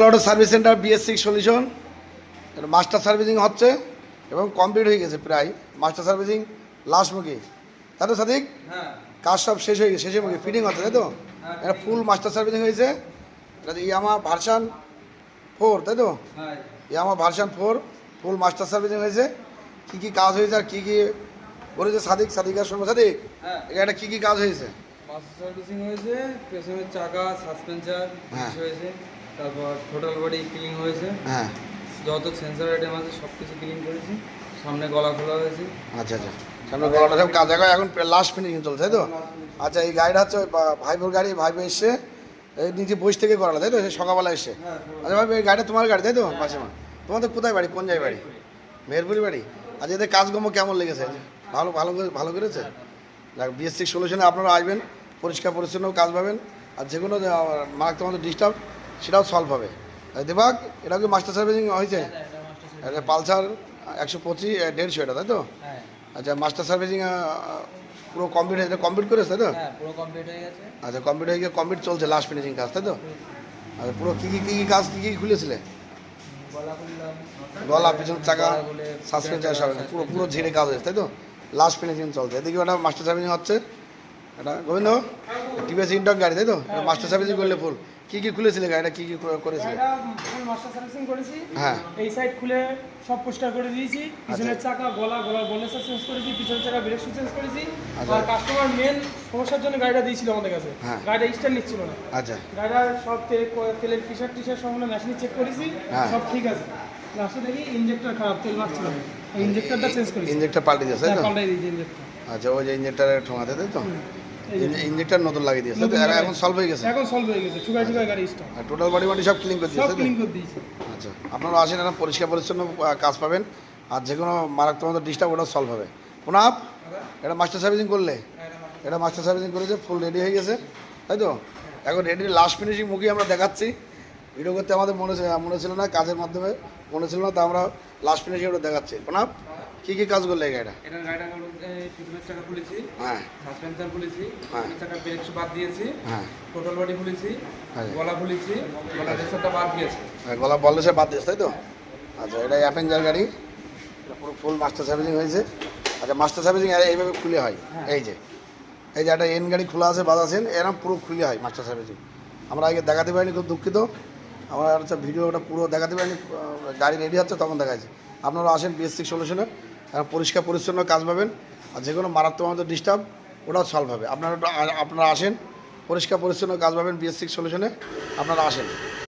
Auto service centre BS6 solution master servicing হচ্ছে এবং complete হয়ে গেছে প্রায় মাস্টার সার্ভিসিং লাস্ট মুখে, তাই তো সাদিক? কাজ সব শেষ হয়ে গেছে, শেষের মুখে ফিটিং হচ্ছে, তাই তো? এটা ফুল মাস্টার সার্ভিসিং হয়েছে। এটা ইয়ামা ভার্সান 4, তাই তো? ইয়ামা ভার্সান 4 ফুল মাস্টার সার্ভিসিং হয়েছে। কী কী কাজ হয়েছে আর কী কী করেছে সাদিকার সঙ্গে সাদিক, এটা কী কী কাজ হয়েছে? মাস্টার সার্ভিসিং হয়েছে, পেছনের চাকা সাসপেনশন হয়েছে, তারপর টোটাল বডি ক্লিন হয়েছে, হ্যাঁ, যত সেন্সর আইটেম আছে সব কিছু ক্লিন করেছি, সামনে গলা খোলা হয়েছে। আচ্ছা আচ্ছা, সামনে গলাটা সব কাজ এখন লাস্ট ফিনিশিং চলছে, তাই তো? আচ্ছা, এই গাড়িটা হচ্ছে ভাইবোর গাড়ি, ভাইবো এসছে এই নিজে বসে থেকে করালো, তাই তো? সে সকালবেলা এসে। আচ্ছা ভাই, এই গাড়িটা তোমার গাড়ি, তাই তো? পাশে তোমাদের কোথায় বাড়ি, কোন জায়গায় বাড়ি? মেহেরপুরি বাড়ি। আচ্ছা, এদের কাজকর্ম কেমন লেগেছে? ভালো ভালো ভালো করেছে। BS6 সলিউশনে আপনারা আসবেন, পরিষ্কার পরিচ্ছন্ন কাজ পাবেন, আর যে কোনো তোমাদের ডিস্টার্ব সেটাও সলভ হবে। দেবাগ, এটা কি মাস্টার সার্ভিসিং হয়েছে? এটা পালসার 125 150 এটা, তাই তো? আচ্ছা, মাস্টার সার্ভিসিং পুরো কমপ্লিট হয়েছে, কমপ্লিট করেছে, তাই তো? পুরো কমপ্লিট হয়ে গেছে। আচ্ছা, কমপ্লিট হয়ে গিয়ে কমপ্লিট চলছে লাস্ট ফিনিশিং কাজ, তাই তো? আচ্ছা, পুরো কী কী কাজ কী খুলেছিলে? গলা, পিছনের চাকা, সাসপেনশন সব পুরো পুরো ঝেড়ে কাজ হয়েছে, তাই তো? লাস্ট ফিনিশিং চলছে। এদিকে একটা মাস্টার সার্ভিসিং হচ্ছে। এটা গোবিন্দ TVS ইনটক গাড়ি, তাই তো? মাস্টার সার্ভিসিং করলে ফুল কী কী খুলেছিলে গাড়িটা, কী কী করেছিলে? ফুল মাস্টার সার্ভিসিং করেছি। হ্যাঁ, এই সাইড খুলে সব পরিষ্কার করে দিয়েছি। পিছনের চাকা গলার বনেসা চেঞ্জ করেছি, পিছনের চাকা ব্রেক শু চেঞ্জ করেছি। আর কাস্টমার মেন সমস্যার জন্য গাড়িটা দিয়েছিল আমাদের কাছে, গাড়িটা স্টার্ট নিচ্ছিল না। আচ্ছা, গাড়িটা সব তেলের টিশার্ট সম্পূর্ণ মেশিনে চেক করেছি, সব ঠিক আছে। লাস্টে দেখি ইঞ্জেক্টর খারাপ, তেল মারছিল না। এই ইঞ্জেক্টরটা চেঞ্জ করেছি, ইঞ্জেক্টর পাল্টে দিয়েছে, তাই তো? পাল্টাই দিয়েছি ইঞ্জেক্টর। আচ্ছা, ওই যে ইঞ্জেক্টরের ঠোঙাতে, তাই তো? ইঞ্জেক্টর নতুন লাগিয়ে দিয়েছে, তাই তো? এখন সলভ হয়ে গেছে, এখন সলভ হয়ে গেছে, চুকাই গাড়ি স্টার্ট। আর টোটাল বডি সব ক্লিন করে সব দিয়েছে, তাই তো? ক্লিন করে দিয়েছি। আচ্ছা, আপনারা আসেন, এরা পরিষ্কার পরিচ্ছন্ন কাজ পাবেন, আর যে কোনো মারাত্মক ডিস্টার্ব ওটা সলভ হবে। পুনাপ, এটা মাস্টার সার্ভিসিং করলে? এটা মাস্টার সার্ভিসিং করেছে, ফুল রেডি হয়ে গেছে, তাই তো? এখন রেডি লাস্ট ফিনিশিং মুখে আমরা দেখাচ্ছি। ভিডিও করতে আমাদের মনে ছিল না, কাজের মাধ্যমে মনে ছিল না, তা আমরা লাস্ট ফিনিশিং ওটা দেখাচ্ছি। পুনাপ, কী কী কাজ করলে এই গাড়িটা? এটার গাড়িটা পিছনের চাকা খুলেছি, হ্যাঁ সাসপেনশন খুলেছি, হ্যাঁ, চাকা ব্রেক শু বাদ দিয়েছি, হ্যাঁ, টোটাল বডি খুলেছি, আচ্ছা, গলা খুলেছি, গলা রেসারটা বাদ দিয়েছি। গলা বললে সে বাদ দিয়েছে, তাই তো? আচ্ছা, এটা অ্যাপেঞ্জার গাড়ি, এটা পুরো ফুল মাস্টার সার্ভিসিং হয়েছে। আচ্ছা, মাস্টার সার্ভিসিং এইভাবে খুলে হয়, এই যে একটা এন গাড়ি খোলা আছে, বাদ আছেন, এরকম পুরো খুলে হয় মাস্টার সার্ভিসিং। আমরা আগে দেখাতে পারিনি, খুব দুঃখিত। আমরা হচ্ছে ভিডিওটা পুরো দেখাতে পারিনি, গাড়ি রেডি হচ্ছে তখন দেখাচ্ছি। আপনারা আসেন BS6 সলিউশনে, পরিষ্কার পরিচ্ছন্ন কাজ পাবেন, আর যে কোনো মারাত্মক আমাদের ডিস্টার্ব ওটাও সলভ হবে। আপনারা আসেন, পরিষ্কার পরিচ্ছন্ন কাজ পাবেন BS6 সলিউশনে, আপনারা আসেন।